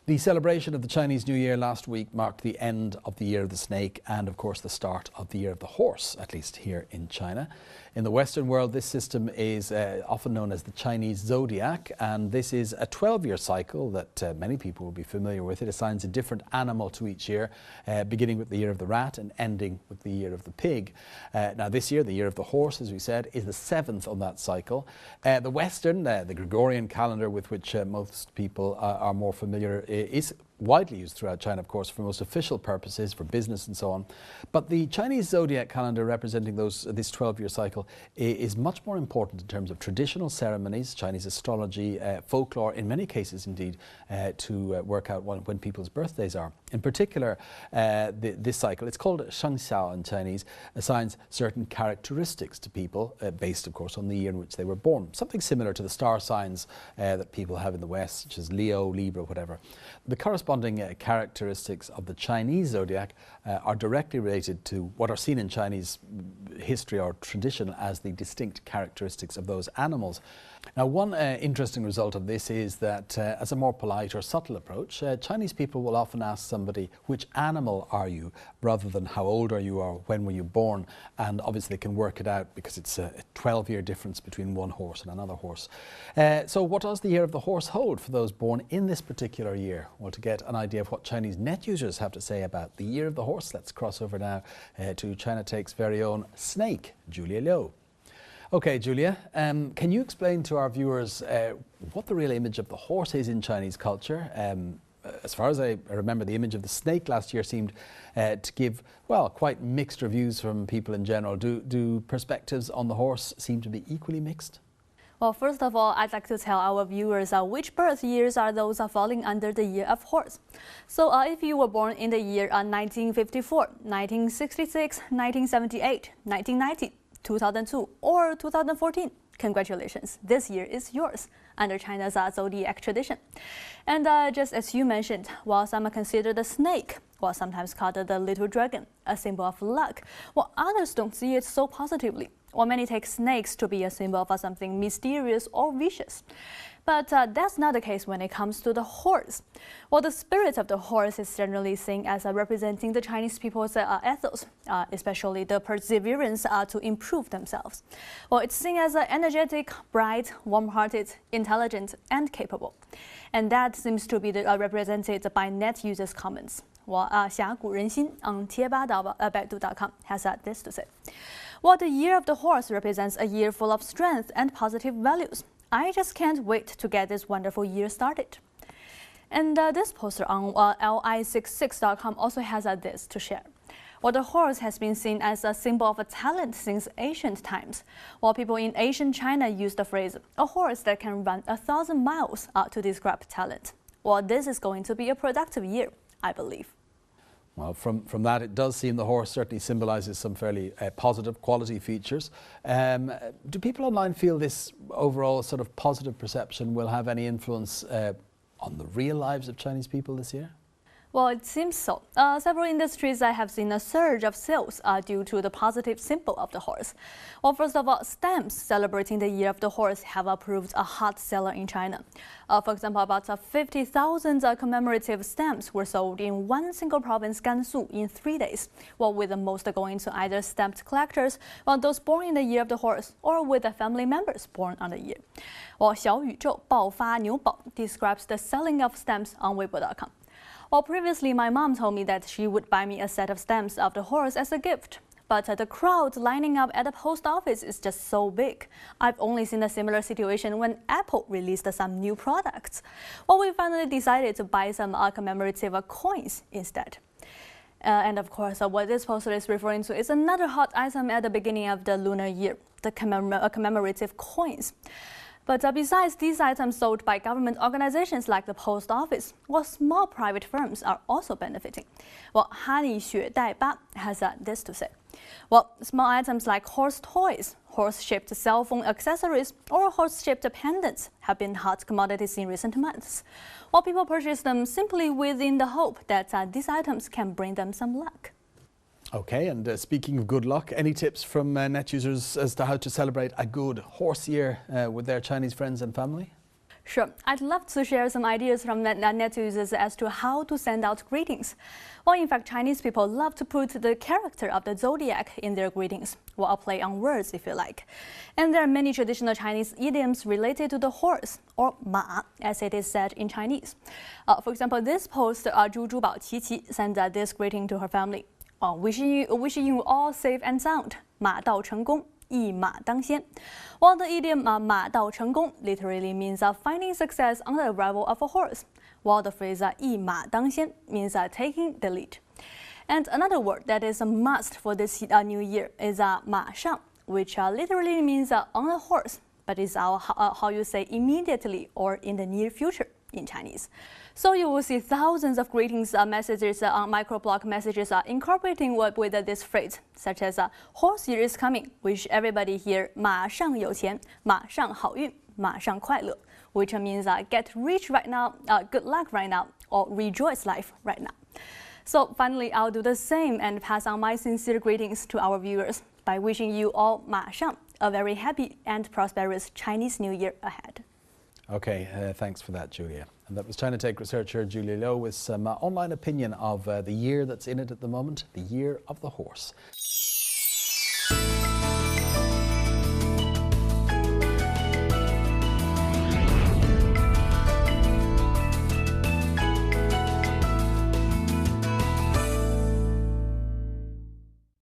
The celebration of the Chinese New Year last week marked the end of the Year of the Snake and, of course, the start of the Year of the Horse, at least here in China. In the Western world, this system is often known as the Chinese Zodiac, and this is a 12-year cycle that many people will be familiar with. It assigns a different animal to each year, beginning with the Year of the Rat and ending with the Year of the Pig. Now, this year, the Year of the Horse, as we said, is the 7th on that cycle. The Western, the Gregorian calendar with which most people are more familiar, is widely used throughout China, of course, for most official purposes, for business and so on. But the Chinese Zodiac calendar representing this 12-year cycle is much more important in terms of traditional ceremonies, Chinese astrology, folklore, in many cases indeed, to work out when people's birthdays are. In particular, this cycle, it's called Shengxiao in Chinese, assigns certain characteristics to people based, of course, on the year in which they were born. Something similar to the star signs that people have in the West, such as Leo, Libra, whatever. The corresponding characteristics of the Chinese zodiac are directly related to what are seen in Chinese history or tradition as the distinct characteristics of those animals. Now, one interesting result of this is that as a more polite or subtle approach, Chinese people will often ask somebody, which animal are you, rather than how old are you or when were you born, and obviously they can work it out because it's a 12-year difference between one horse and another horse. So what does the Year of the Horse hold for those born in this particular year? Well, to get an idea of what Chinese net users have to say about the Year of the Horse, let's cross over now to China Take's very own snake, Julia Liu. Okay, Julia, can you explain to our viewers what the real image of the horse is in Chinese culture? As far as I remember, the image of the snake last year seemed to give, well, quite mixed reviews from people in general. Do perspectives on the horse seem to be equally mixed? Well, first of all, I'd like to tell our viewers which birth years are those falling under the Year of Horse. So if you were born in the year 1954, 1966, 1978, 1990, 2002 or 2014, congratulations, this year is yours under China's Zodiac tradition. And just as you mentioned, while some consider the snake, or sometimes called the little dragon, a symbol of luck, while others don't see it so positively, or many take snakes to be a symbol of something mysterious or vicious. But that's not the case when it comes to the horse. Well, the spirit of the horse is generally seen as representing the Chinese people's ethos, especially the perseverance to improve themselves. Well, it's seen as energetic, bright, warm-hearted, intelligent, and capable. And that seems to be represented by net users' comments. Well, 峡谷人心 on 贴吧Baidu.com has this to say. Well, the Year of the Horse represents a year full of strength and positive values. I just can't wait to get this wonderful year started. And this poster on li66.com also has this to share. Well, the horse has been seen as a symbol of talent since ancient times. While people in ancient China use the phrase, a horse that can run 1,000 miles to describe talent. Well, this is going to be a productive year, I believe. Well, from that, it does seem the horse certainly symbolises some fairly positive quality features. Do people online feel this overall sort of positive perception will have any influence on the real lives of Chinese people this year? Well, it seems so. Several industries have seen a surge of sales due to the positive symbol of the horse. Well, first of all, stamps celebrating the Year of the Horse have proved a hot seller in China. For example, about 50,000 commemorative stamps were sold in one single province, Gansu, in 3 days, well, with the most going to either stamped collectors, well, those born in the Year of the Horse, or with the family members born on the year. Well, 小宇宙爆发牛宝 describes the selling of stamps on Weibo.com. Well, previously, my mom told me that she would buy me a set of stamps of the horse as a gift. But the crowd lining up at the post office is just so big. I've only seen a similar situation when Apple released some new products. Well, we finally decided to buy some commemorative coins instead. And of course, what this poster is referring to is another hot item at the beginning of the lunar year, the commemorative coins. But besides these items sold by government organizations like the post office, well, small private firms are also benefiting. Well, 哈利雪代巴 has this to say. Well, small items like horse toys, horse-shaped cell phone accessories, or horse-shaped pendants have been hot commodities in recent months. While people purchase them simply within the hope that these items can bring them some luck. Okay, and speaking of good luck, any tips from net users as to how to celebrate a good horse year with their Chinese friends and family? Sure, I'd love to share some ideas from net users as to how to send out greetings. Well, in fact, Chinese people love to put the character of the zodiac in their greetings, or a play on words if you like. And there are many traditional Chinese idioms related to the horse, or 马, as it is said in Chinese. For example, this post, 猪猪宝齐齐 sends this greeting to her family. Wishing you all safe and sound. 马到成功。一马当先. While the idiom 马到成功 literally means finding success on the arrival of a horse, while the phrase 一马当先 means taking the lead. And another word that is a must for this new year is 马上, which literally means on a horse, but is how you say immediately or in the near future in Chinese. So you will see thousands of greetings messages on microblog messages incorporating with this phrase, such as horse year is coming, wish everybody here 马上有钱, 马上好运, 马上快乐, which means get rich right now, good luck right now, or rejoice life right now. So finally, I'll do the same and pass on my sincere greetings to our viewers by wishing you all 马上 a very happy and prosperous Chinese New Year ahead. Okay, thanks for that, Julia. And that was China Tech researcher Julia Low with some online opinion of the year that's in it at the moment, the year of the horse.